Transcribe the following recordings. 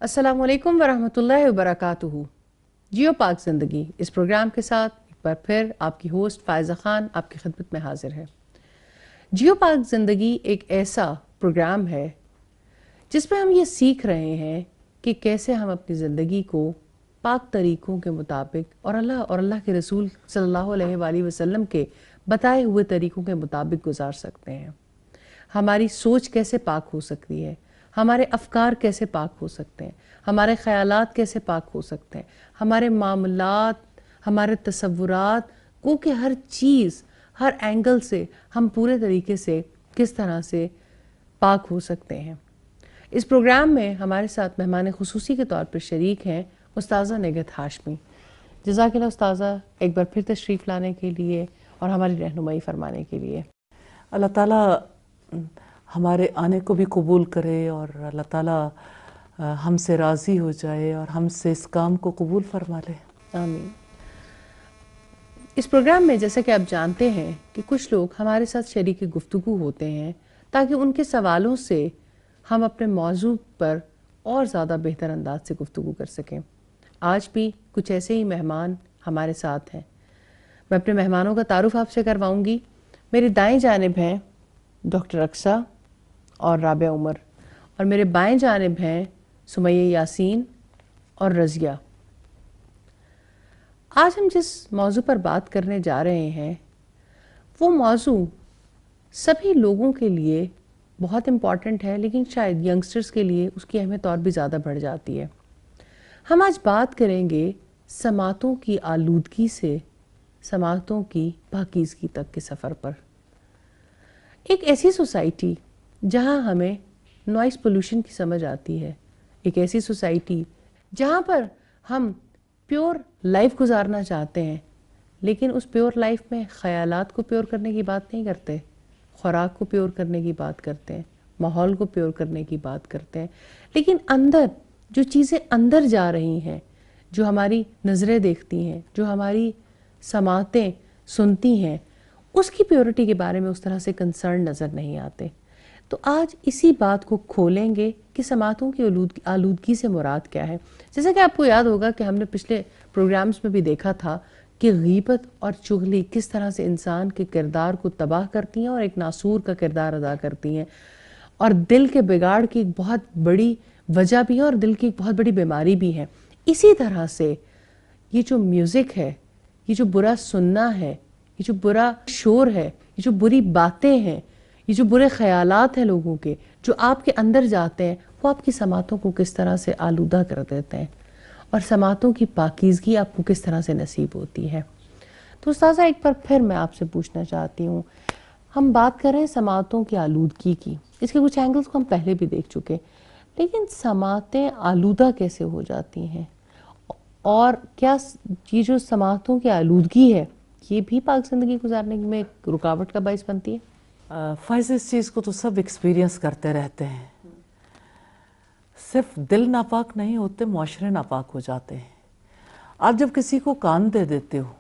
السلام علیکم ورحمۃ اللہ وبرکاتہ۔ جیو پاک زندگی اس پروگرام کے ساتھ ایک بار پھر آپ کی ہوسٹ فائزہ خان آپ کی خدمت میں حاضر ہے۔ جیو پاک زندگی ایک ایسا پروگرام ہے جس میں ہم یہ سیکھ رہے ہیں کہ کیسے ہم اپنی زندگی کو پاک طریقوں کے مطابق اور اللہ کے رسول صلی اللہ علیہ وآلہ وسلم کے بتائے ہوئے طریقوں کے مطابق گزار سکتے ہیں۔ ہماری سوچ کیسے پاک ہو سکتی ہے، ہمارے افکار کیسے پاک ہو سکتے ہیں، ہمارے خیالات کیسے پاک ہو سکتے ہیں، ہمارے معاملات، ہمارے تصورات کو کہ ہر چیز ہر اینگل سے ہم پورے طریقے سے کس طرح سے پاک ہو سکتے ہیں۔ اس پروگرام میں ہمارے ساتھ مہمان خصوصی کے طور پر شریک ہیں استاذہ نگہت ہاشمی۔ جزاک اللہ استاذہ ایک بار پھر تشریف لانے کے لیے اور ہماری رہنمائی فرمانے کے لیے۔ اللہ تعالیٰ ہمارے آنے کو بھی قبول کرے اور اللہ تعالیٰ ہم سے راضی ہو جائے اور ہم سے اس کام کو قبول فرما لے، آمین۔ اس پروگرام میں جیسا کہ آپ جانتے ہیں کہ کچھ لوگ ہمارے ساتھ شریک گفتگو ہوتے ہیں تاکہ ان کے سوالوں سے ہم اپنے موضوع پر اور زیادہ بہتر انداز سے گفتگو کر سکیں۔ آج بھی کچھ ایسے ہی مہمان ہمارے ساتھ ہیں۔ میں اپنے مہمانوں کا تعارف آپ سے کرواؤں گی۔ میری دائیں جانب ہیں ڈاکٹر اقصیٰ اور رابعہ عمر، اور میرے بائیں جانب ہیں سمیہ یاسین اور رضیہ۔ آج ہم جس موضوع پر بات کرنے جا رہے ہیں وہ موضوع سبھی لوگوں کے لیے بہت امپورٹنٹ ہے، لیکن شاید ینگسٹرز کے لیے اس کی اہمیت اور بھی زیادہ بڑھ جاتی ہے۔ ہم آج بات کریں گے سماعتوں کی آلودگی سے سماعتوں کی پاکیزگی تک کے سفر پر۔ ایک ایسی سوسائٹی جہاں ہمیں نوائز پولوشن کی سمجھ آتی ہے، ایک ایسی سوسائٹی جہاں پر ہم پیور لائف گزارنا چاہتے ہیں، لیکن اس پیور لائف میں خیالات کو پیور کرنے کی بات نہیں کرتے، خوراک کو پیور کرنے کی بات کرتے ہیں، ماحول کو پیور کرنے کی بات کرتے ہیں، لیکن اندر جو چیزیں اندر جا رہی ہیں، جو ہماری نظریں دیکھتی ہیں، جو ہماری سماعتیں سنتی ہیں، اس کی پیورٹی کے بارے میں اس طرح سے کنسرن نظر نہیں آتے۔ تو آج اسی بات کو کھولیں گے کہ سماعتوں کی آلودگی سے مراد کیا ہے۔ جیسا کہ آپ کو یاد ہوگا کہ ہم نے پچھلے پروگرامز میں بھی دیکھا تھا کہ غیبت اور چغلی کس طرح سے انسان کے کردار کو تباہ کرتی ہیں اور ایک ناسور کا کردار ادا کرتی ہیں، اور دل کے بگاڑ کی ایک بہت بڑی وجہ بھی ہے اور دل کی ایک بہت بڑی بیماری بھی ہے۔ اسی طرح سے یہ جو میوزک ہے، یہ جو برا سننا ہے، یہ جو برا شور ہے، یہ جو بری باتیں ہیں، یہ جو برے خیالات ہیں لوگوں کے جو آپ کے اندر جاتے ہیں، وہ آپ کی سماعتوں کو کس طرح سے آلودہ کر دیتے ہیں، اور سماعتوں کی پاکیزگی آپ کو کس طرح سے نصیب ہوتی ہے۔ تو استاذہ ایک بار پھر میں آپ سے پوچھنا چاہتی ہوں، ہم بات کر رہے ہیں سماعتوں کی آلودگی کی، اس کے کچھ اینگلز کو ہم پہلے بھی دیکھ چکے، لیکن سماعتیں آلودہ کیسے ہو جاتی ہیں، اور کیا یہ جو سماعتوں کی آلودگی ہے یہ بھی پاک زندگی گزارنے میں ایک رکاوٹ کا باعث بنتی ہے؟ فائز اس چیز کو تو سب ایکسپیرینس کرتے رہتے ہیں۔ صرف دل ناپاک نہیں ہوتے، معاشرے ناپاک ہو جاتے ہیں۔ آپ جب کسی کو کان دے دیتے ہو،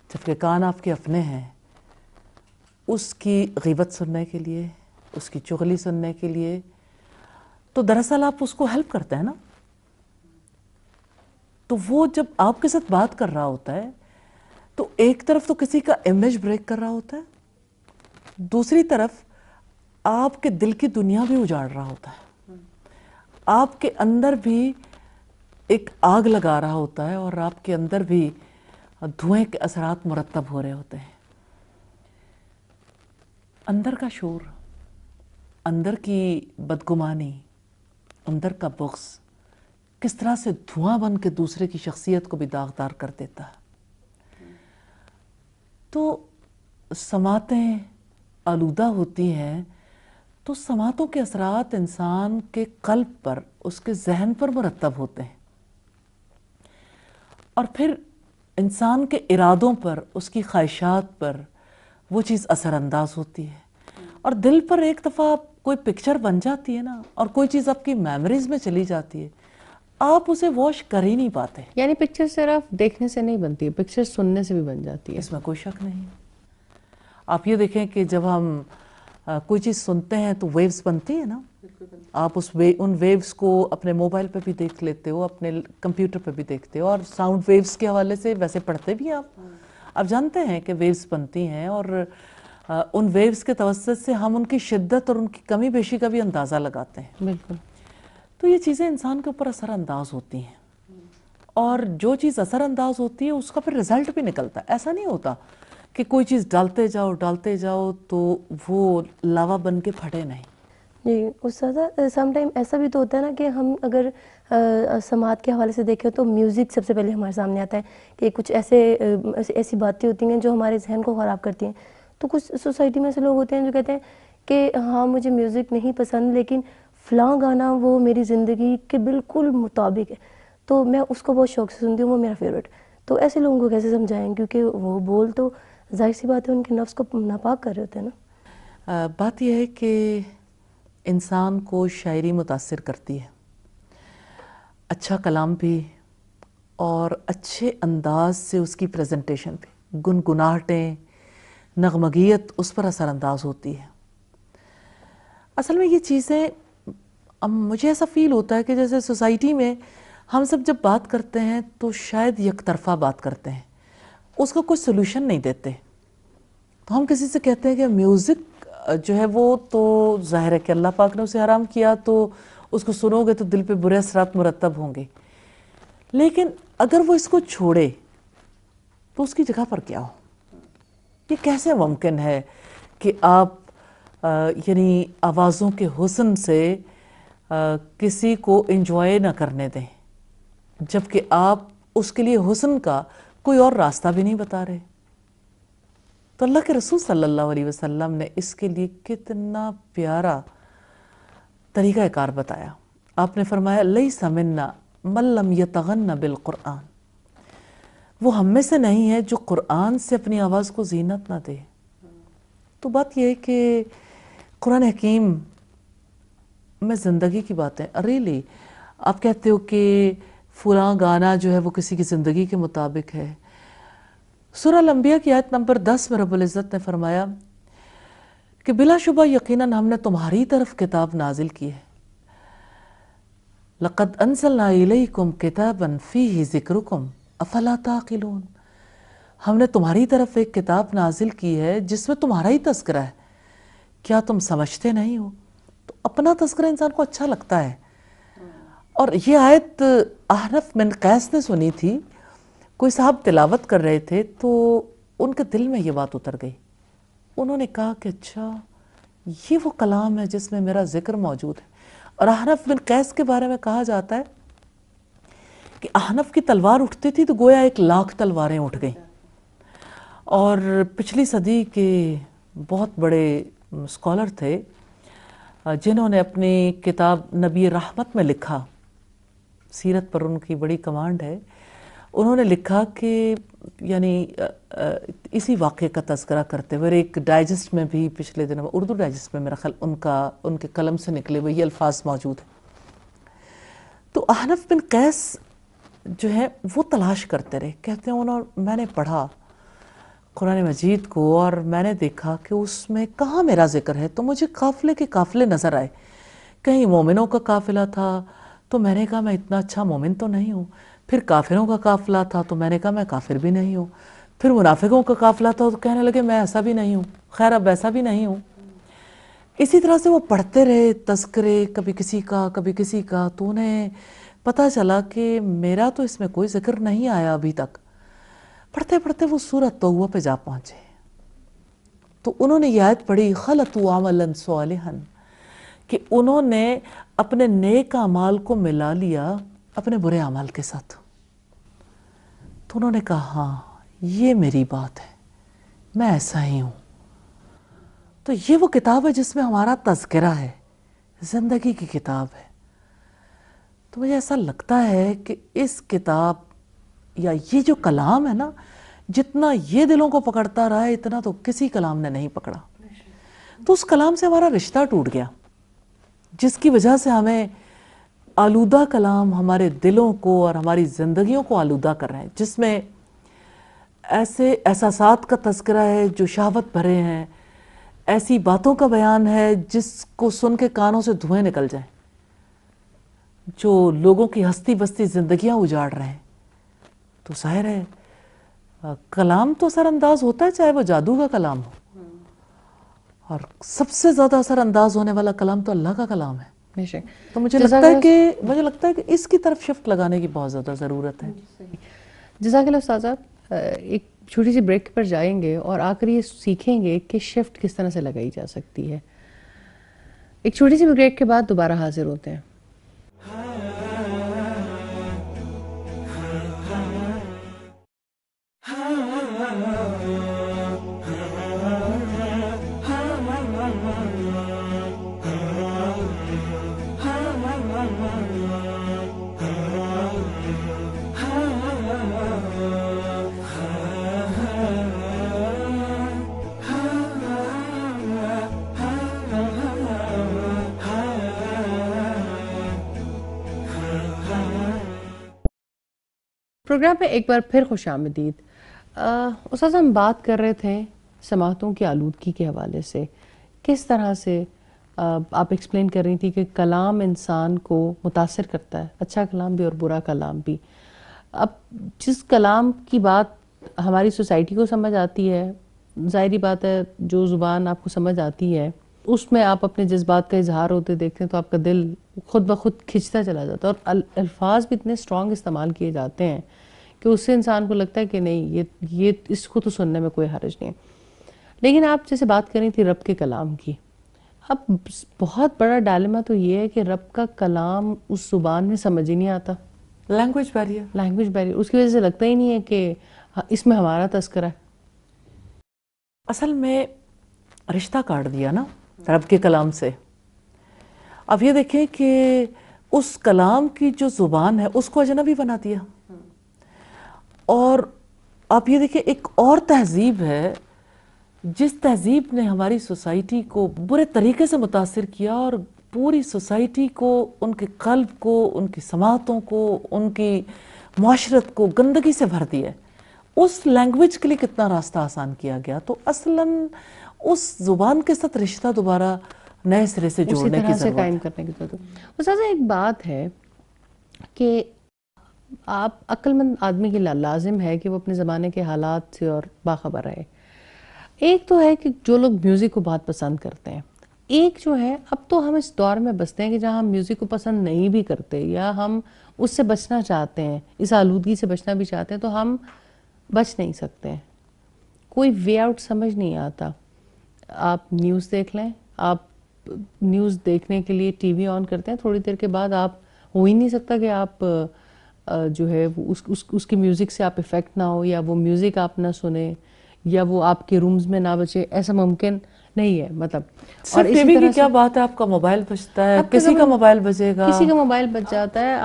جبکہ کان آپ کے اپنے ہیں، اس کی غیبت سننے کے لیے، اس کی چغلی سننے کے لیے، تو دراصل آپ اس کو ہیلپ کرتے ہیں نا۔ تو وہ جب آپ کے ساتھ بات کر رہا ہوتا ہے تو ایک طرف تو کسی کا امیج بریک کر رہا ہوتا ہے، دوسری طرف آپ کے دل کی دنیا بھی اجاڑ رہا ہوتا ہے، آپ کے اندر بھی ایک آگ لگا رہا ہوتا ہے، اور آپ کے اندر بھی دھوئیں کے اثرات مرتب ہو رہے ہوتے ہیں۔ اندر کا شور، اندر کی بدگمانی، اندر کا بغض کس طرح سے دھواں بن کے دوسرے کی شخصیت کو بھی داغدار کر دیتا ہے۔ تو سماعتیں آلودہ ہوتی ہیں تو سماعتوں کے اثرات انسان کے قلب پر، اس کے ذہن پر مرتب ہوتے ہیں۔ اور پھر انسان کے ارادوں پر، اس کی خواہشات پر وہ چیز اثر انداز ہوتی ہے، اور دل پر ایک دفعہ کوئی پکچر بن جاتی ہے نا، اور کوئی چیز آپ کی میموریز میں چلی جاتی ہے، آپ اسے واش کر ہی نہیں پاتے۔ یعنی پکچر صرف دیکھنے سے نہیں بنتی ہے، پکچر سننے سے بھی بن جاتی ہے۔ اس میں کوئی شک نہیں۔ آپ یہ دیکھیں کہ جب ہم کوئی چیز سنتے ہیں تو ویوز بنتی ہے نا، آپ ان ویوز کو اپنے موبائل پہ بھی دیکھ لیتے ہو، اپنے کمپیوٹر پہ بھی دیکھتے ہو، اور ساؤنڈ ویوز کے حوالے سے ویسے پڑھتے بھی آپ جانتے ہیں کہ ویوز بنتی ہیں، اور ان ویوز کے توسط سے ہم ان کی شدت اور ان کی کمی بیشی کا بھی اندازہ لگاتے ہیں۔ بالکل۔ تو یہ چیزیں انسان کے اوپر اثر انداز ہوتی ہیں، اور جو چیز اثر انداز ہوتی ہے اس کا پھر رزلٹ بھی نکلتا ہے۔ ایسا نہیں ہوتا کہ کوئی چیز ڈالتے جاؤ تو وہ لاوا بن کے پھٹے نہیں۔ جی استاذہ، سم ٹائم ایسا بھی تو ہوتا ہے نا کہ ہم اگر سماعت کے حوالے سے دیکھیں تو میوزک سب سے پہلے ہمارے سامنے آتا ہے کہ کچھ ایسی باتیں ہوتی ہیں جو ہمارے ذہن کو خراب کرتی ہیں۔ تو کچھ سوسائٹی میں ایسے لوگ ہوتے ہیں جو کہتے ہیں کہ ہاں مجھے میوزک نہیں پسند، لیکن فلاں گانا وہ میری زندگی کے بالکل مطابق ہے، تو میں اس کو بہت شوق سے سنتی ہوں، وہ میرا فیوریٹ۔ تو ایسے لوگوں کو کیسے سمجھائیں؟ کیونکہ وہ بول تو ظاہر سی بات ہے ان کے نفس کو ناپاک کر رہے ہوتے ہیں نا۔ بات یہ ہے کہ انسان کو شاعری متاثر کرتی ہے، اچھا کلام بھی، اور اچھے انداز سے اس کی پریزنٹیشن بھی، گنگناہٹیں، نغمگیت اس پر اثر انداز ہوتی ہے۔ اصل میں یہ چیزیں مجھے ایسا فیل ہوتا ہے کہ جیسے سوسائٹی میں ہم سب جب بات کرتے ہیں تو شاید یک طرفہ بات کرتے ہیں، اس کا کوئی سلوشن نہیں دیتے۔ تو ہم کسی سے کہتے ہیں کہ میوزک جو ہے وہ تو ظاہر ہے کہ اللہ پاک نے اسے حرام کیا، تو اس کو سنو گے تو دل پہ برے اثرات مرتب ہوں گے، لیکن اگر وہ اس کو چھوڑے تو اس کی جگہ پر کیا ہو؟ یہ کیسے ممکن ہے کہ آپ یعنی آوازوں کے حسن سے کسی کو انجوائے نہ کرنے دیں، جبکہ آپ اس کے لیے حسن کا کوئی اور راستہ بھی نہیں بتا رہے؟ تو اللہ کے رسول صلی اللہ علیہ وسلم نے اس کے لیے کتنا پیارا طریقہ کار بتایا۔ آپ نے فرمایا لیس منا من لم یتغن بالقرآن، وہ ہم میں سے نہیں ہے جو قرآن سے اپنی آواز کو زینت نہ دے۔ تو بات یہ ہے کہ قرآن حکیم میں زندگی کی باتیں، ریلی آپ کہتے ہو کہ فلاں گانا جو ہے وہ کسی کی زندگی کے مطابق ہے۔ سورہ الانبیاء کی آیت نمبر 10 میں رب العزت نے فرمایا کہ بلا شبہ یقیناً ہم نے تمہاری طرف کتاب نازل کی ہے، لَقَدْ أَنزَلْنَا إِلَيْكُمْ كِتَابًا فِيهِ ذِكْرُكُمْ أَفَلَا تَعْقِلُونَ، ہم نے تمہاری طرف ایک کتاب نازل کی ہے جس میں تمہارا ہی تذکرہ ہے، کیا تم سمجھتے نہیں ہو؟ تو اپنا تذکرہ انسان کو اچھا لگتا ہے۔ اور یہ آیت احنف بن قیس نے سنی تھی، کوئی صاحب تلاوت کر رہے تھے تو ان کے دل میں یہ بات اتر گئی۔ انہوں نے کہا کہ اچھا یہ وہ کلام ہے جس میں میرا ذکر موجود ہے۔ اور احنف بن قیس کے بارے میں کہا جاتا ہے کہ احنف کی تلوار اٹھتی تھی تو گویا 1,00,000 تلواریں اٹھ گئیں۔ اور پچھلی صدی کے بہت بڑے اسکالر تھے جنہوں نے اپنی کتاب نبی رحمت میں لکھا، سیرت پر ان کی بڑی کمانڈ ہے، انہوں نے لکھا کہ یعنی اسی واقعے کا تذکرہ کرتے ہوئے ایک ڈائجسٹ میں بھی پچھلے دنوں اردو ڈائجسٹ میں میرا خیال ان کے قلم سے نکلے ہوئے یہ الفاظ موجود ہیں۔ تو احنف بن قیس جو ہے وہ تلاش کرتے رہے، کہتے ہیں میں نے پڑھا قرآن مجید کو اور میں نے دیکھا کہ اس میں کہاں میرا ذکر ہے، تو مجھے قافلے کے قافلے نظر آئے، کہیں مومنوں کا قافلہ تھا تو میں نے کہا میں اتنا اچھا مومن تو نہیں ہوں، پھر کافروں کا قافلہ تھا تو میں نے کہا میں کافر بھی نہیں ہوں، پھر منافقوں کا قافلہ تھا تو کہنے لگے میں ایسا بھی نہیں ہوں، خیر اب ایسا بھی نہیں ہوں۔ اسی طرح سے وہ پڑھتے رہے تذکرے، کبھی کسی کا، تو انہیں پتہ چلا کہ میرا تو اس میں کوئی ذکر نہیں آیا ابھی تک۔ پڑھتے پڑھتے وہ سورۃ توبہ پہ جا پہنچے تو انہوں نے یہ آیت پڑھی خَلَطُوا عَمَلًا صَالِحًا، کہ انہوں نے اپنے نیک اعمال کو ملا لیا اپنے برے اعمال کے ساتھ۔ تو انہوں نے کہا ہاں یہ میری بات ہے، میں ایسا ہی ہوں۔ تو یہ وہ کتاب ہے جس میں ہمارا تذکرہ ہے، زندگی کی کتاب ہے۔ تو مجھے ایسا لگتا ہے کہ اس کتاب یا یہ جو کلام ہے نا، جتنا یہ دلوں کو پکڑتا رہا ہے اتنا تو کسی کلام نے نہیں پکڑا. تو اس کلام سے ہمارا رشتہ ٹوٹ گیا، جس کی وجہ سے ہمیں آلودہ کلام ہمارے دلوں کو اور ہماری زندگیوں کو آلودہ کر رہے ہیں، جس میں ایسے احساسات کا تذکرہ ہے جو شہوت بھرے ہیں، ایسی باتوں کا بیان ہے جس کو سن کے کانوں سے دھوئیں نکل جائیں، جو لوگوں کی ہستی بستی زندگیاں اجاڑ رہے ہیں. تو ظاہر ہے کلام تو اثر انداز ہوتا ہے، چاہے وہ جادو کا کلام ہو، اور سب سے زیادہ اثر انداز ہونے والا کلام تو اللہ کا کلام ہے. تو مجھے لگتا ہے کہ اس کی طرف شفٹ لگانے کی بہت زیادہ ضرورت ہے. جزاک اللہ استاذہ. ایک چھوٹی سی بریک پر جائیں گے اور آ کر یہ سیکھیں گے کہ شفٹ کس طرح سے لگائی جا سکتی ہے. ایک چھوٹی سی بریک کے بعد دوبارہ حاضر ہوتے ہیں. پروگرام میں ایک بار پھر خوش آمدید. استاذ ہم بات کر رہے تھے سماعتوں کی آلودگی کے حوالے سے، کس طرح سے آپ ایکسپلین کر رہی تھی کہ کلام انسان کو متاثر کرتا ہے، اچھا کلام بھی اور برا کلام بھی. اب جس کلام کی بات ہماری سوسائٹی کو سمجھ آتی ہے، ظاہری بات ہے جو زبان آپ کو سمجھ آتی ہے اس میں آپ اپنے جذبات کا اظہار ہوتے دیکھتے ہیں تو آپ کا دل خود بخود کھنچتا چلا جاتا ہے، اور الفاظ بھی اتنے اسٹرانگ استعمال کیے جاتے ہیں کہ اس سے انسان کو لگتا ہے کہ نہیں یہ اس کو تو سننے میں کوئی حرج نہیں ہے. لیکن آپ جیسے بات کر رہی تھی رب کے کلام کی، اب بہت بڑا ڈائلیما تو یہ ہے کہ رب کا کلام اس زبان میں سمجھ ہی نہیں آتا. لینگویج بیریئر، اس کی وجہ سے لگتا ہی نہیں ہے کہ اس میں ہمارا تذکرہ ہے. اصل میں رشتہ کاٹ دیا نا رب کے کلام سے. اب یہ دیکھیں کہ اس کلام کی جو زبان ہے اس کو اجنبی بنا دیا. اور آپ یہ دیکھیں ایک اور تہذیب ہے جس تہذیب نے ہماری سوسائٹی کو برے طریقے سے متاثر کیا، اور پوری سوسائٹی کو، ان کے قلب کو، ان کی سماعتوں کو، ان کی معاشرت کو گندگی سے بھر دیا. اس لینگویج کے لیے کتنا راستہ آسان کیا گیا. تو اصلاً اس زبان کے ساتھ رشتہ دوبارہ نئے سرے سے جوڑنے کی ضرورت قائم کرنے کی ضرورت ہے. استاذہ ایک بات ہے کہ آپ عقل مند آدمی کی لازم ہے کہ وہ اپنے زمانے کے حالات سے اور باخبر رہے. ایک تو ہے کہ جو لوگ میوزک کو بہت پسند کرتے ہیں، ایک جو ہے اب تو ہم اس دور میں بستے ہیں کہ جہاں ہم میوزک کو پسند نہیں بھی کرتے یا ہم اس سے بچنا چاہتے ہیں، اس آلودگی سے بچنا بھی چاہتے ہیں، تو ہم بچ نہیں سکتے ہیں. کوئی وے آؤٹ سمجھ نہیں آتا. آپ نیوز دیکھ لیں، آپ نیوز دیکھنے کے لیے ٹی وی آن کرتے ہیں، تھوڑی دیر کے بعد آپ ہو ہی نہیں سکتا کہ آپ جو ہے اس کی میوزک سے آپ افیکٹ نہ ہو، یا وہ میوزک آپ نہ سنیں، یا وہ آپ کے رومز میں نہ بچے. ایسا ممکن نہیں ہے. مطلب اور ٹی وی کی کیا بات ہے، آپ کا موبائل بجتا ہے، کسی کا موبائل بجے گا، کسی کا موبائل بج جاتا ہے،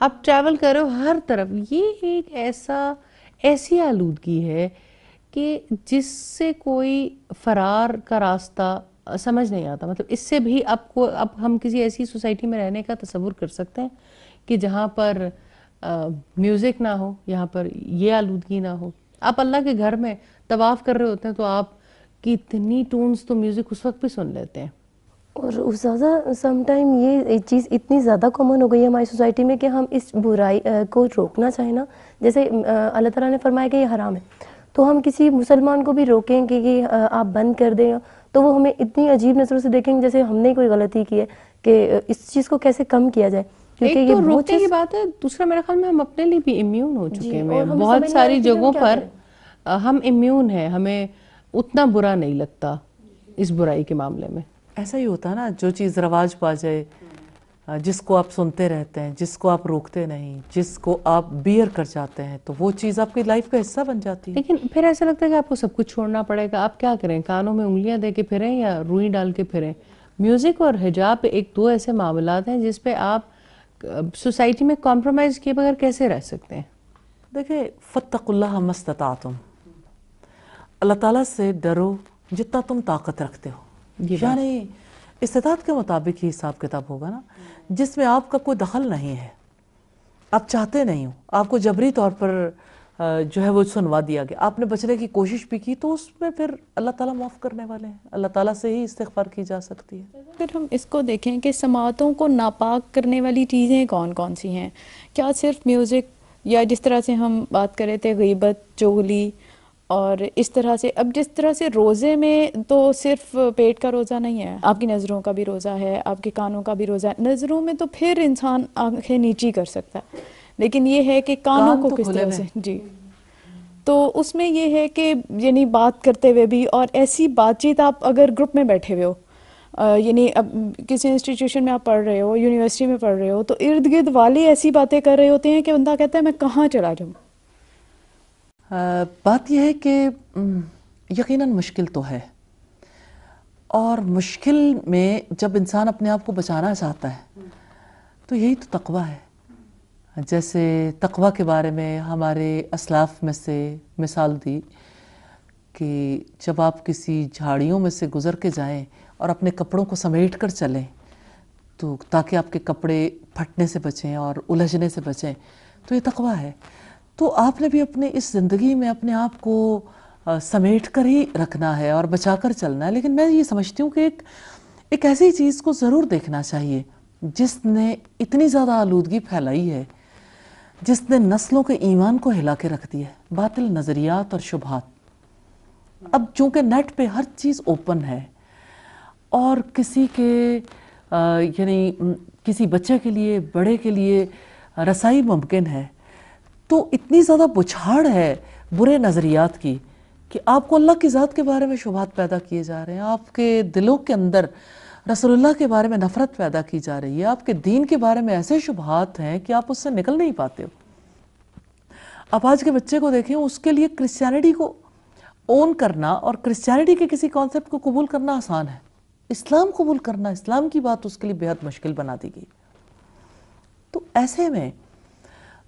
آپ ٹریول کر رہے ہو ہر طرف. یہ ایک ایسی آلودگی ہے کہ جس سے کوئی فرار کا راستہ سمجھ نہیں آتا. مطلب اس سے بھی اب ہم کسی ایسی سوسائٹی میں رہنے کا تصور کر سکتے ہیں کہ جہاں پر میوزک نہ ہو، یہاں پر یہ آلودگی نہ ہو. آپ اللہ کے گھر میں طواف کر رہے ہوتے ہیں تو آپ کی اتنی ٹونز تو میوزک اس وقت بھی سن لیتے ہیں. اور استاذہ سم ٹائم یہ چیز اتنی زیادہ کامن ہو گئی ہے ہماری سوسائٹی میں کہ ہم اس برائی کو روکنا چاہیں نا، جیسے اللہ تعالیٰ نے فرمایا کہ یہ حرام ہے، تو ہم کسی مسلمان کو بھی روکیں کہ یہ آپ بند کر دیں تو وہ ہمیں اتنی عجیب نظروں سے دیکھیں گے جیسے ہم نے کوئی غلطی کی ہے کہ اس چیز کو کیسے کم کیا جائے. ایک تو روکنے کی بات ہے، دوسرا میرے خیال میں ہم اپنے لیے بھی امیون ہو چکے ہیں. بہت ساری جگہوں پر ہم امیون ہیں، ہمیں اتنا برا نہیں لگتا اس برائی کے معاملے میں. ایسا ہی ہوتا ہے نا، جو چیز رواج پا جائے، جس کو آپ سنتے رہتے ہیں، جس کو آپ روکتے نہیں، جس کو آپ بیئر کر جاتے ہیں، تو وہ چیز آپ کی لائف کا حصہ بن جاتی ہے. لیکن پھر ایسا لگتا ہے کہ آپ کو سب کچھ چھوڑنا پڑے گا. آپ کیا کریں؟ کانوں میں انگلیاں دے کے پھریں یا روئی ڈال کے پھریں؟ میوزک اور حجاب ایک دو ایسے معاملات ہیں جس پہ آپ سوسائٹی میں کمپرومائز کیے بغیر کیسے رہ سکتے ہیں. دیکھیں فاتقوا اللہ ما استطعتم، اللہ تعالیٰ سے ڈرو جتنا تم طاقت رکھتے ہو، یعنی استطاعت کے مطابق ہی حساب کتاب ہوگا نا، جس میں آپ کا کوئی دخل نہیں ہے، آپ چاہتے نہیں ہو، آپ کو جبری طور پر جو ہے وہ سنوا دیا گیا، آپ نے بچنے کی کوشش بھی کی، تو اس میں پھر اللہ تعالیٰ معاف کرنے والے ہیں، اللہ تعالیٰ سے ہی استغفار کی جا سکتی ہے۔ اگر ہم اس کو دیکھیں کہ سماعتوں کو ناپاک کرنے والی چیزیں کون کون سی ہیں، کیا صرف میوزک، یا جس طرح سے ہم بات کر رہے تھے غیبت، چغلی، اور اس طرح سے اب جس طرح سے روزے میں تو صرف پیٹ کا روزہ نہیں ہے، آپ کی نظروں کا بھی روزہ ہے، آپ کے کانوں کا بھی روزہ ہے۔ نظروں میں تو پھر انسان آنکھیں نیچی کر سکتا ہے، لیکن یہ ہے کہ کانوں کو کس طرح سے، جی، تو اس میں یہ ہے کہ یعنی بات کرتے ہوئے بھی، اور ایسی بات چیت آپ اگر گروپ میں بیٹھے ہوئے ہو، یعنی اب کسی انسٹیٹیوشن میں آپ پڑھ رہے ہو، یونیورسٹی میں پڑھ رہے ہو، تو ارد گرد والے ایسی باتیں کر رہے ہوتے ہیں کہ بندہ کہتا ہے میں کہاں چلا جاؤں۔ بات یہ ہے کہ یقیناً مشکل تو ہے، اور مشکل میں جب انسان اپنے آپ کو بچانا چاہتا ہے تو یہی تو تقویٰ ہے۔ جیسے تقویٰ کے بارے میں ہمارے اسلاف میں سے مثال دی کہ جب آپ کسی جھاڑیوں میں سے گزر کے جائیں اور اپنے کپڑوں کو سمیٹ کر چلیں تو تاکہ آپ کے کپڑے پھٹنے سے بچیں اور الجھنے سے بچیں، تو یہ تقویٰ ہے۔ تو آپ نے بھی اپنے اس زندگی میں اپنے آپ کو سمیٹ کر ہی رکھنا ہے اور بچا کر چلنا ہے، لیکن میں یہ سمجھتی ہوں کہ ایک ایسی چیز کو ضرور دیکھنا چاہیے جس نے اتنی زیادہ آلودگی پھیلائی ہے، جس نے نسلوں کے ایمان کو ہلا کے رکھ دیا ہے، باطل نظریات اور شبہات۔ اب چونکہ نیٹ پہ ہر چیز اوپن ہے اور کسی کے یعنی کسی بچے کے لیے، بڑے کے لیے رسائی ممکن ہے، تو اتنی زیادہ بچھاڑ ہے برے نظریات کی کہ آپ کو اللہ کی ذات کے بارے میں شبہات پیدا کیے جا رہے ہیں، آپ کے دلوں کے اندر رسول اللہ کے بارے میں نفرت پیدا کی جا رہی ہے، آپ کے دین کے بارے میں ایسے شبہات ہیں کہ آپ اس سے نکل نہیں پاتے ہو۔ آپ آج کے بچے کو دیکھیں، اس کے لیے کرسچینٹی کو اون کرنا اور کرسچینٹی کے کسی کانسیپٹ کو قبول کرنا آسان ہے، اسلام قبول کرنا، اسلام کی بات اس کے لیے بہت مشکل بنا دی گئی۔ تو ایسے میں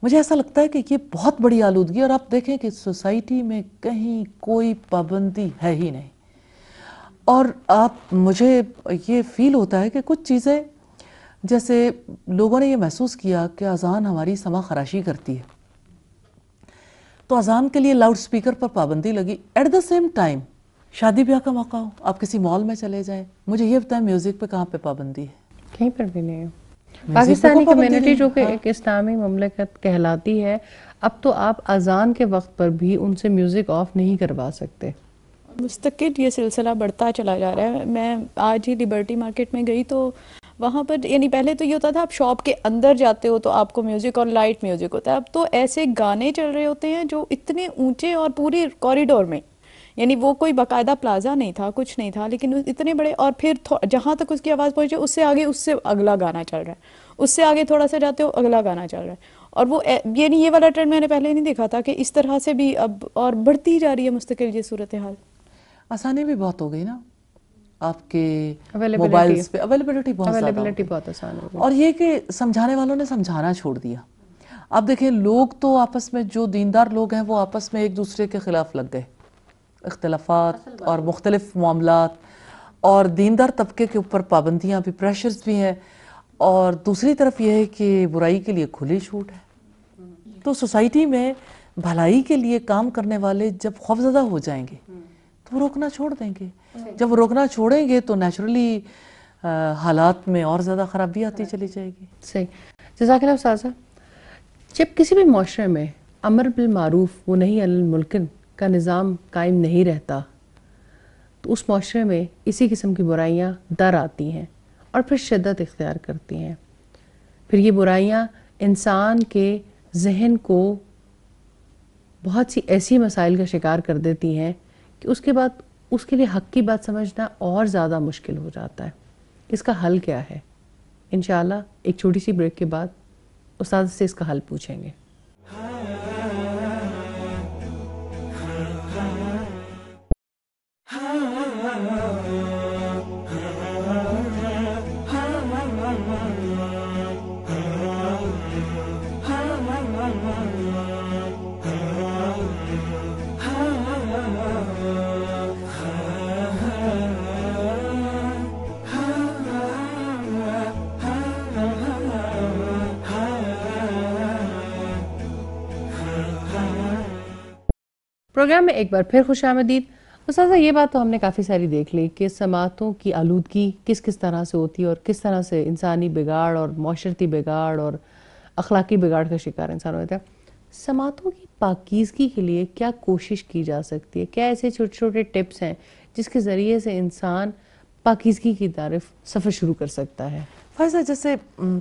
مجھے ایسا لگتا ہے کہ یہ بہت بڑی آلودگی، اور آپ دیکھیں کہ سوسائٹی میں کہیں کوئی پابندی ہے ہی نہیں، اور مجھے یہ فیل ہوتا ہے کہ کچھ چیزیں جیسے لوگوں نے یہ محسوس کیا کہ اذان ہماری سما خراشی کرتی ہے، تو اذان کے لیے لاؤڈ سپیکر پر پابندی لگی۔ ایٹ دا سیم ٹائم شادی بیاہ کا موقع ہو، آپ کسی مال میں چلے جائیں، مجھے یہ بتائیں میوزک پہ کہاں پہ پابندی ہے؟ کہیں پر بھی نہیں ہے۔ پاکستانی کمیونٹی جو کہ ایک اسلامی مملکت کہلاتی ہے، اب تو آپ اذان کے وقت پر بھی ان سے میوزک آف نہیں کروا سکتے۔ مستقل یہ سلسلہ بڑھتا چلا جا رہا ہے۔ میں آج ہی لبرٹی مارکیٹ میں گئی تو وہاں پر یعنی پہلے تو یہ ہوتا تھا آپ شاپ کے اندر جاتے ہو تو آپ کو میوزک اور لائٹ میوزک ہوتا ہے، اب تو ایسے گانے چل رہے ہوتے ہیں جو اتنے اونچے اور پوری کوریڈور میں، یعنی وہ کوئی باقاعدہ پلازا نہیں تھا، کچھ نہیں تھا، لیکن اتنے بڑے، اور پھر جہاں تک اس کی آواز پہنچے اس سے آگے اس سے اگلا گانا چل رہا ہے، اس سے آگے تھوڑا سا جاتے ہو اگلا گانا چل رہا ہے، اور وہ یعنی یہ والا ٹرینڈ میں نے پہلے نہیں دیکھا تھا کہ اس طرح سے بھی اب اور بڑھتی جا رہی ہے مستقل یہ صورتحال۔ آسانی بھی بہت ہو گئی نا، آپ کے موبائلز پہ اویلیبلٹی بہت زیادہ ہو گئی، بہت آسان ہو گئی، اور یہ کہ سمجھانے والوں نے سمجھانا چھوڑ دیا۔ آپ دیکھیں لوگ تو آپس میں، جو دیندار لوگ ہیں وہ آپس میں ایک دوسرے کے خلاف لگ گئے، اختلافات اور مختلف معاملات، اور دیندار طبقے کے اوپر پابندیاں بھی، پریشرز بھی ہیں، اور دوسری طرف یہ ہے کہ برائی کے لیے کھلی چھوٹ ہے۔ تو سوسائٹی میں بھلائی کے لیے کام کرنے والے جب خوفزدہ ہو جائیں گے تو وہ روکنا چھوڑ دیں گے، جب وہ روکنا چھوڑیں گے تو نیچرلی حالات میں اور زیادہ خرابی آتی چلی جائے گی۔ صحیح، جزاک اللہ استاذہ۔ جب کسی بھی معاشرے میں امر بالمعروف و نہی عن المنکر کا نظام قائم نہیں رہتا تو اس معاشرے میں اسی قسم کی برائیاں در آتی ہیں اور پھر شدت اختیار کرتی ہیں۔ پھر یہ برائیاں انسان کے ذہن کو بہت سی ایسی مسائل کا شکار کر دیتی ہیں کہ اس کے بعد اس کے لیے حق کی بات سمجھنا اور زیادہ مشکل ہو جاتا ہے۔ اس کا حل کیا ہے؟ انشاءاللہ ایک چھوٹی سی بریک کے بعد استاد سے اس کا حل پوچھیں گے۔ پروگرام میں ایک بار پھر خوش آمدید. استاذہ یہ بات تو ہم نے کافی ساری دیکھ لی کہ سماعتوں کی آلودگی کس کس طرح سے ہوتی ہے اور کس طرح سے انسانی بگاڑ اور معاشرتی بگاڑ اور اخلاقی بگاڑ کا شکار انسان ہوتا ہے. سماعتوں کی پاکیزگی کے لیے کیا کوشش کی جا سکتی ہے؟ کیا ایسے چھوٹے چھوٹے ٹپس ہیں جس کے ذریعے سے انسان پاکیزگی کی طرف سفر شروع کر سکتا ہے؟ فائزہ، جیسے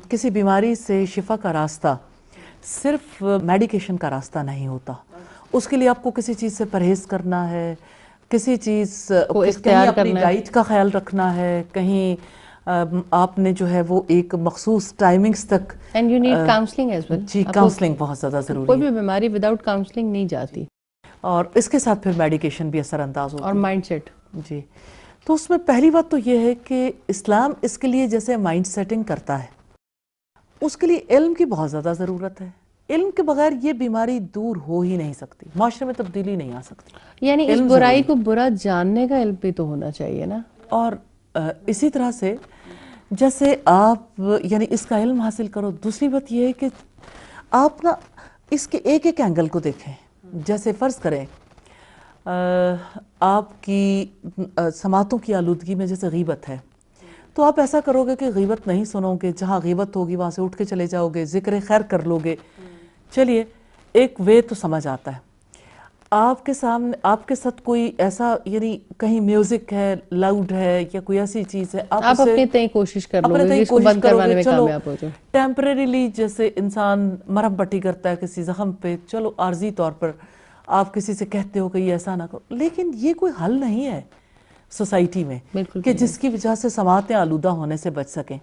کسی بیماری سے شفا کا راستہ صرف میڈیکیشن کا راستہ نہیں ہوتا. اس کے لیے آپ کو کسی چیز سے پرہیز کرنا ہے، کسی چیز کہیں اپنی ڈائٹ کا خیال رکھنا ہے، کہیں آپ نے جو ہے وہ ایک مخصوص ٹائمنگز تک. And you need counselling as well. جی، کاؤنسلنگ بہت زیادہ ضروری ہے. کوئی بھی بیماری وداؤٹ کاؤنسلنگ نہیں جاتی. اور اس کے ساتھ پھر میڈیکیشن بھی اثر انداز ہوتی ہے. اور مائنڈ سیٹ. جی، تو اس میں پہلی بات تو یہ ہے کہ اسلام اس کے لیے جیسے مائنڈ سیٹنگ کرتا ہے، اس کے لیے علم کی بہت زیادہ ضرورت ہے. علم کے بغیر یہ بیماری دور ہو ہی نہیں سکتی، معاشرے میں تبدیلی نہیں آ سکتی. یعنی اس برائی کو برا جاننے کا علم بھی تو ہونا چاہیے نا. اور اسی طرح سے جیسے آپ یعنی اس کا علم حاصل کرو. دوسری بات یہ ہے کہ آپ نا اس کے ایک ایک اینگل کو دیکھیں. جیسے فرض کریں آپ کی سماعتوں کی آلودگی میں جیسے غیبت ہے، تو آپ ایسا کرو گے کہ غیبت نہیں سنو گے، جہاں غیبت ہوگی وہاں سے اٹھ کے چلے جاؤ گے، ذکر خیر کر لو گے. چلیے ایک وے تو سمجھ آتا ہے. آپ کے سامنے آپ کے ساتھ کوئی ایسا یعنی کہیں میوزک ہے، لاؤڈ ہے یا کوئی ایسی چیز ہے، آپ اپنی تئیں کوشش کر لو گے، اس کو بند کروانے میں کامیاب ہو جائے. ٹیمپریریلی جیسے انسان مرہم پٹی کرتا ہے کسی زخم پہ، چلو عارضی طور پر آپ کسی سے کہتے ہو کہ یہ ایسا نہ کرو، لیکن یہ کوئی حل نہیں ہے سوسائٹی میں کہ جس کی وجہ سے سماعتیں آلودہ ہونے سے بچ سکیں.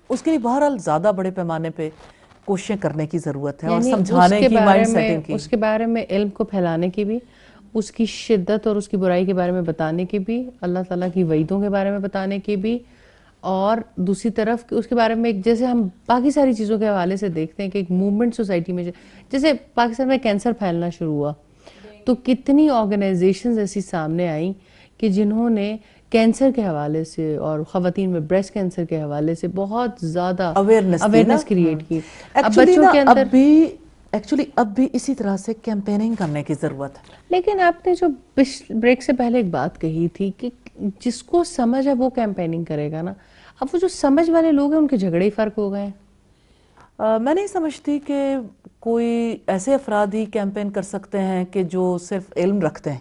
اس کے لیے بہرحال زیادہ بڑے پیمانے پہ کوششیں کرنے کی ضرورت ہے اور سمجھانے کی، مائنڈ سیٹنگ کی. اس کے بارے میں علم کو پھیلانے کی بھی، اس کی شدت اور اس کی برائی کے بارے میں بتانے کی بھی، اللہ تعالیٰ کی وعیدوں کے بارے میں بتانے کی بھی، اور دوسری طرف اس کے بارے میں جیسے ہم باقی ساری چیزوں کے حوالے سے دیکھتے ہیں کہ ایک موومنٹ سوسائٹی میں، جیسے پاکستان میں کینسر پھیلنا شروع ہوا تو کتنی آرگنائزیشنز ایسی سامنے آئیں کہ جنہوں نے کینسر کے حوالے سے اور خواتین میں بریسٹ کینسر کے حوالے سے بہت زیادا اویئرنیس کریٹ کی. اب بچوں کے اندر ایکچولی اب بھی اسی طرح سے کیمپیننگ کرنے کی ضرورت ہے. لیکن آپ نے جو بریک سے پہلے ایک بات کہی تھی کہ جس کو سمجھ ہے وہ کیمپیننگ کرے گا نا. اب وہ جو سمجھ والے لوگ ہیں ان کے جھگڑے ہی فرق ہو گئے ہیں. میں نہیں سمجھتی کہ کوئی ایسے افراد ہی کیمپین کر سکتے ہیں کہ جو صرف علم رکھتے ہیں.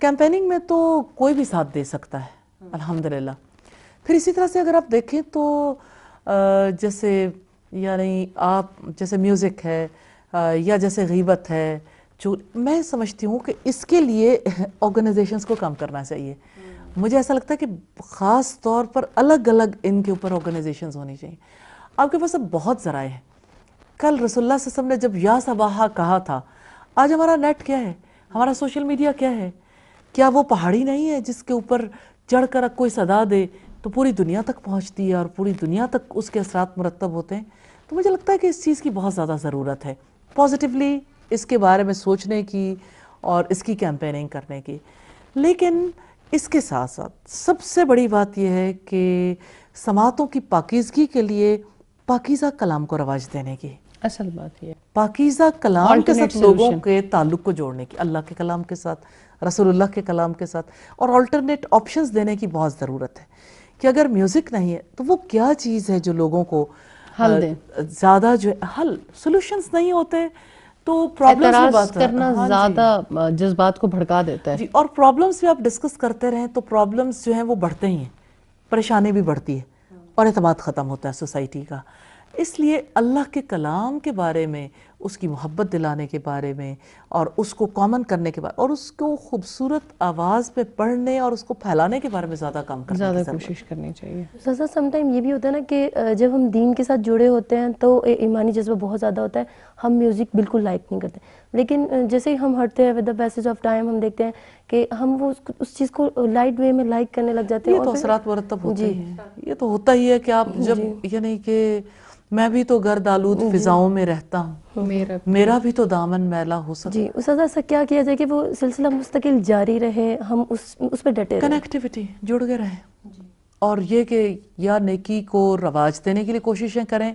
کیمپیننگ میں تو کوئی بھی ساتھ دے سکتا ہے الحمدللہ. پھر اسی طرح سے اگر آپ دیکھیں تو جیسے یعنی آپ جیسے میوزک ہے یا جیسے غیبت ہے، جو میں سمجھتی ہوں کہ اس کے لیے آرگنائزیشنز کو کام کرنا چاہیے. مجھے ایسا لگتا ہے کہ خاص طور پر الگ الگ ان کے اوپر آرگنائزیشنز ہونی چاہیے. آپ کے پاس اب بہت ذرائع ہیں. کل رسول اللہ صلی اللہ علیہ وسلم نے جب یا صباحا کہا تھا، آج ہمارا نیٹ کیا ہے، ہمارا سوشل میڈیا کیا ہے؟ کیا وہ پہاڑی نہیں ہے جس کے اوپر چڑھ کر کوئی صدا دے تو پوری دنیا تک پہنچتی ہے اور پوری دنیا تک اس کے اثرات مرتب ہوتے ہیں؟ تو مجھے لگتا ہے کہ اس چیز کی بہت زیادہ ضرورت ہے، پازیٹیولی اس کے بارے میں سوچنے کی اور اس کی کیمپیننگ کرنے کی. لیکن اس کے ساتھ ساتھ سب سے بڑی بات یہ ہے کہ سماعتوں کی پاکیزگی کے لیے پاکیزہ کلام کو رواج دینے کی. اصل بات یہ پاکیزہ کلام کے ساتھ لوگوں کے تعلق کو جوڑنے کی، اللہ کے کلام کے ساتھ، رسول اللہ کے کلام کے ساتھ، اور آلٹرنیٹ آپشنز دینے کی بہت ضرورت ہے کہ اگر میوزک نہیں ہے تو وہ کیا چیز ہے جو لوگوں کو حل دے. زیادہ جو حل سولوشنز نہیں ہوتے تو پرابلمز میں بات کرنا زیادہ جذبات کو بھڑکا دیتا ہے. جی، اور پرابلمز بھی آپ ڈسکس کرتے رہیں تو پرابلمز جو ہیں وہ بڑھتے ہی ہیں، پریشانی بھی بڑھتی ہے اور اعتماد ختم ہوتا ہے سوسائٹی کا. اس لیے اللہ کے کلام کے بارے میں، اس کی محبت دلانے کے بارے میں اور اس کو کامن کرنے کے بارے اور اس کو خوبصورت آواز پہ پڑھنے اور اس کو پھیلانے کے بارے میں زیادہ کام کرنے کی ضرورت ہے. کوشش کرنی چاہیے. سر سم ٹائم یہ بھی ہوتا ہے نا کہ جب ہم دین کے ساتھ جڑے ہوتے ہیں تو ایمانی جذبہ بہت زیادہ ہوتا ہے. ہم میوزک بالکل لائک نہیں کرتے، لیکن جیسے ہی ہم ہٹتے ہیں with the passage of time ہم دیکھتے ہیں کہ ہم وہ اس چیز کو لائٹ وے میں لائک کرنے لگ جاتے ہیں. یہ تو اثرات مرتب ہوتے ہیں. یہ تو ہوتا ہی ہے کہ آپ جب یعنی کہ میں بھی تو گرد آلود فضاؤں میں رہتا ہوں، میرا بھی تو دامن میلا ہو سکتا. جی استاد، ایسا کیا کیا جائے کہ وہ سلسلہ مستقل جاری رہے، ہم اس پہ ڈٹے رہیں؟ کنیکٹیوٹی، جڑ گئے رہیں، اور یہ کہ یا نیکی کو رواج دینے کے لیے کوششیں کریں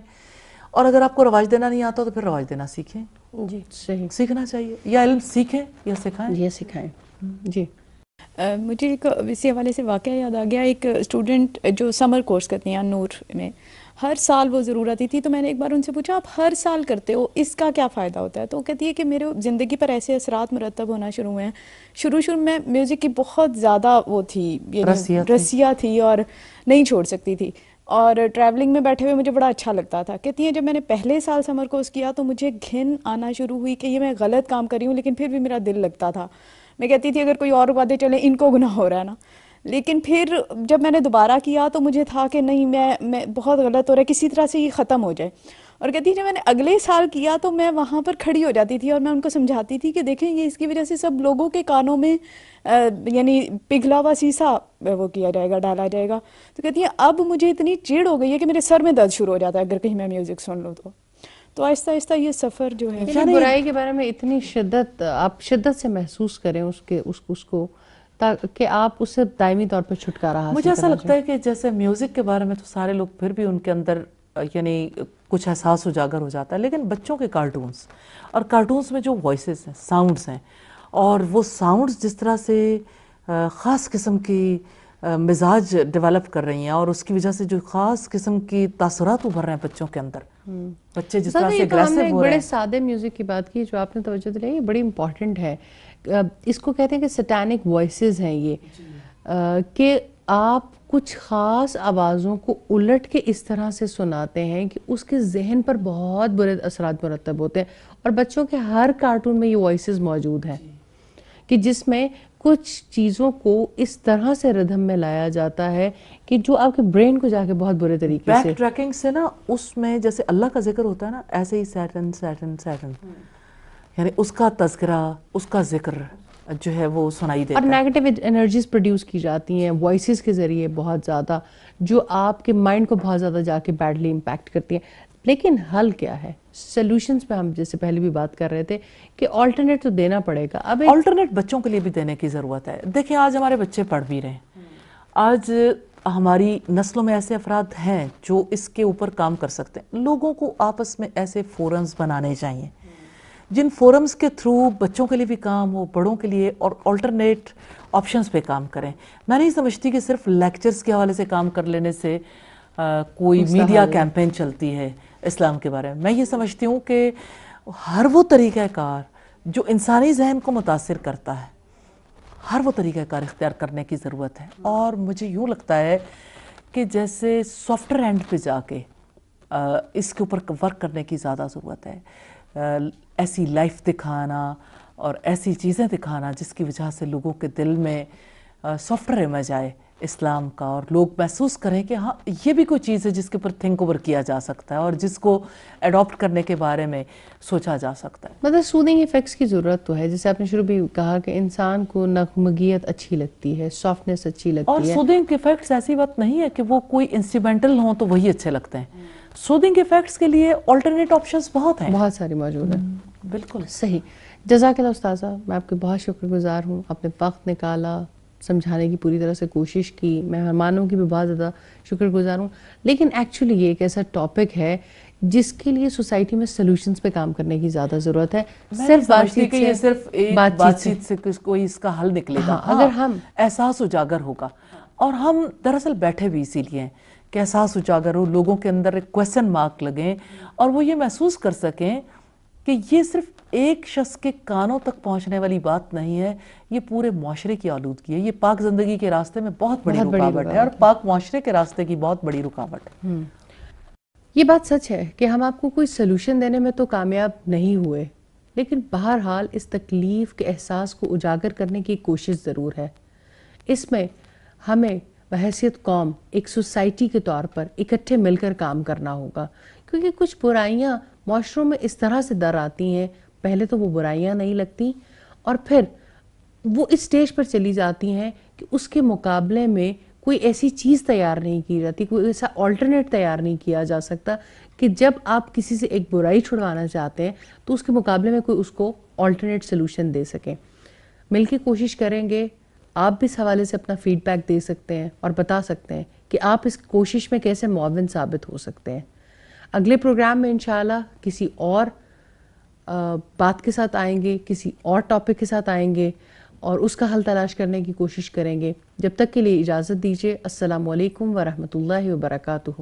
اور اگر آپ کو رواج دینا نہیں آتا تو پھر رواج دینا سیکھیں. جی صحیح. سیکھنا چاہیے, یا علم سیکھیں یا سکھائیں. یہ سکھائیں. جی. مجھے ایک اسی حوالے سے واقعہ یاد آ گیا. ایک اسٹوڈنٹ جو سمر کورس کرتی ہیں نور میں, ہر سال وہ ضرور آتی تھی. تو میں نے ایک بار ان سے پوچھا آپ ہر سال کرتے ہو, اس کا کیا فائدہ ہوتا ہے؟ تو وہ کہتی ہے کہ میرے زندگی پر ایسے اثرات مرتب ہونا شروع ہوئے ہیں. شروع میں میوزک کی بہت زیادہ وہ تھی, رسیہ تھی اور نہیں چھوڑ سکتی تھی. اور ٹریولنگ میں بیٹھے ہوئے مجھے بڑا اچھا لگتا تھا. کہتی ہیں جب میں نے پہلے سال سمر کورس کیا تو مجھے گھن آنا شروع ہوئی کہ یہ میں غلط کام کر رہی ہوں, لیکن پھر بھی میرا دل لگتا تھا. میں کہتی تھی اگر کوئی اور باتیں چلیں ان کو گناہ ہو رہا ہے نا. لیکن پھر جب میں نے دوبارہ کیا تو مجھے تھا کہ نہیں میں بہت غلط ہو رہا ہے, کسی طرح سے یہ ختم ہو جائے. اور کہتی جب میں نے اگلے سال کیا تو میں وہاں پر کھڑی ہو جاتی تھی اور میں ان کو سمجھاتی تھی کہ دیکھیں یہ اس کی وجہ سے سب لوگوں کے کانوں میں یعنی پگھلا ہوا سیسا وہ کیا جائے گا, ڈالا جائے گا. تو کہتی ہیں اب مجھے اتنی چیڑ ہو گئی ہے کہ میرے سر میں درد شروع ہو جاتا ہے اگر کہیں میں میوزک سن لوں تو آہستہ آہستہ یہ سفر جو ہے یعنی برائی کے بارے میں اتنی شدت, آپ شدت سے محسوس کریں اس کو تاکہ آپ اس سے دائمی طور پر چھٹکارا حاصل. مجھے ایسا لگتا ہے کہ جیسے میوزک کے بارے میں تو سارے لوگ پھر بھی ان کے اندر یعنی کچھ احساس اجاگر ہو جاتا ہے, لیکن بچوں کے کارٹونز اور کارٹونز میں جو وائسز ہیں, ساؤنڈز ہیں, اور وہ ساؤنڈز جس طرح سے خاص قسم کی مزاج ڈیولپ کر رہی ہیں اور اس کی وجہ سے جو خاص قسم کی تاثرات ابھر رہے ہیں بچوں کے اندر, بچے جس طرح سے اگریسو ہو رہے ہیں. ہم نے بڑے سادے میوزک کی بات کی جو آپ نے توجہ دلائی, یہ بڑی امپورٹنٹ ہے. اس کو کہتے ہیں کہ سٹینک وائسز ہیں یہ, کہ آپ کچھ خاص آوازوں کو الٹ کے اس طرح سے سناتے ہیں کہ اس کے ذہن پر بہت برے اثرات مرتب ہوتے ہیں. اور بچوں کے ہر کارٹون میں یہ وائسز موجود ہیں کہ جس میں کچھ چیزوں کو اس طرح سے ردھم میں لایا جاتا ہے کہ جو آپ کے برین کو جا کے بہت برے طریقے سے بیک ٹریکنگ سے نا, اس میں جیسے اللہ کا ذکر ہوتا ہے نا, ایسے ہی سیٹن سیٹن سیٹن, یعنی اس کا تذکرہ, اس کا ذکر جو ہے وہ سنائی دیتا ہے. اور نیگیٹو انرجیز پروڈیوس کی جاتی ہیں وائسز کے ذریعے بہت زیادہ, جو آپ کے مائنڈ کو بہت زیادہ جا کے بیڈلی امپیکٹ کرتی ہیں. لیکن حل کیا ہے؟ سلوشنز پہ ہم جیسے پہلے بھی بات کر رہے تھے کہ آلٹرنیٹ تو دینا پڑے گا. اب آلٹرنیٹ بچوں کے لیے بھی دینے کی ضرورت ہے. دیکھیں آج ہمارے بچے پڑھ بھی رہے ہیں, آج ہماری نسلوں میں ایسے افراد ہیں جو اس کے اوپر کام کر سکتے ہیں. لوگوں کو آپس میں ایسے فورمز بنانے چاہیے جن فورمز کے تھرو بچوں کے لیے بھی کام ہو, بڑوں کے لیے, اور آلٹرنیٹ آپشنز پہ کام کریں. میں نہیں سمجھتی کہ صرف لیکچرز کے حوالے سے کام کر لینے سے کوئی میڈیا کیمپین چلتی ہے اسلام کے بارے میں. میں یہ سمجھتی ہوں کہ ہر وہ طریقہ کار جو انسانی ذہن کو متاثر کرتا ہے, ہر وہ طریقہ کار اختیار کرنے کی ضرورت ہے. اور مجھے یوں لگتا ہے کہ جیسے سافٹ ویئر اینڈ پہ جا کے اس کے اوپر ورک کرنے کی زیادہ ضرورت ہے. ایسی لائف دکھانا اور ایسی چیزیں دکھانا جس کی وجہ سے لوگوں کے دل میں سافٹ ویئر امیج آئے اسلام کا, اور لوگ محسوس کریں کہ ہاں یہ بھی کوئی چیز ہے جس کے اوپر تھنک اوور کیا جا سکتا ہے اور جس کو ایڈاپٹ کرنے کے بارے میں سوچا جا سکتا ہے. مطلب سودنگ ایفیکٹس کی ضرورت تو ہے, جیسے آپ نے شروع بھی کہا کہ انسان کو نغمگیت اچھی لگتی ہے, سافٹنس اچھی لگتی ہے. اور سودنگ ایفیکٹس ایسی بات نہیں ہے کہ وہ کوئی انسٹرومنٹل ہوں تو وہی اچھے لگتے ہیں. سودنگ ایفیکٹس کے لیے آلٹرنیٹ آپشنز بہت ہیں, بہت ساری موجود ہیں. بالکل صحیح. جزاک اللہ استاذہ, میں آپ کے بہت شکر گزار ہوں. آپ نے وقت نکالا, سمجھانے کی پوری طرح سے کوشش کی. میں مہمانوں کی بھی بہت زیادہ شکر گزار ہوں. لیکن ایکچولی یہ ایک ایسا ٹاپک ہے جس کے لیے سوسائٹی میں سلوشنز پہ کام کرنے کی زیادہ ضرورت ہے. صرف بات چیت سے کوئی اس کا حل نکلے گا. اگر ہم احساس اجاگر ہوگا, اور ہم دراصل بیٹھے بھی اسی لیے ہیں کہ احساس اجاگر ہو, لوگوں کے اندر ایک کویسچن مارک لگیں اور وہ یہ محسوس کر سکیں کہ یہ صرف ایک شخص کے کانوں تک پہنچنے والی بات نہیں ہے, یہ پورے معاشرے کی آلودگی ہے. یہ پاک زندگی کے راستے میں بہت بڑی رکاوٹ ہے, اور پاک معاشرے کے راستے کی بہت بڑی رکاوٹ ہے. یہ بات سچ ہے کہ ہم آپ کو کوئی سلوشن دینے میں تو کامیاب نہیں ہوئے, لیکن بہرحال اس تکلیف کے احساس کو اجاگر کرنے کی کوشش ضرور ہے. اس میں ہمیں بحیثیت قوم ایک سوسائٹی کے طور پر اکٹھے مل کر کام کرنا ہوگا, کیونکہ کچھ برائیاں معاشروں میں اس طرح سے در آتی ہیں, پہلے تو وہ برائیاں نہیں لگتی اور پھر وہ اس سٹیج پر چلی جاتی ہیں کہ اس کے مقابلے میں کوئی ایسی چیز تیار نہیں کی جاتی, کوئی ایسا آلٹرنیٹ تیار نہیں کیا جا سکتا کہ جب آپ کسی سے ایک برائی چھڑوانا چاہتے ہیں تو اس کے مقابلے میں کوئی اس کو آلٹرنیٹ سلوشن دے سکے. مل کے کوشش کریں گے. آپ بھی اس حوالے سے اپنا فیڈ بیک دے سکتے ہیں اور بتا سکتے ہیں کہ آپ اس کوشش میں کیسے معاون ثابت ہو سکتے ہیں. اگلے پروگرام میں انشاءاللہ کسی اور بات کے ساتھ آئیں گے، کسی اور ٹاپک کے ساتھ آئیں گے اور اس کا حل تلاش کرنے کی کوشش کریں گے. جب تک کے لیے اجازت دیجیے. السلام علیکم ورحمۃ اللہ وبرکاتہ.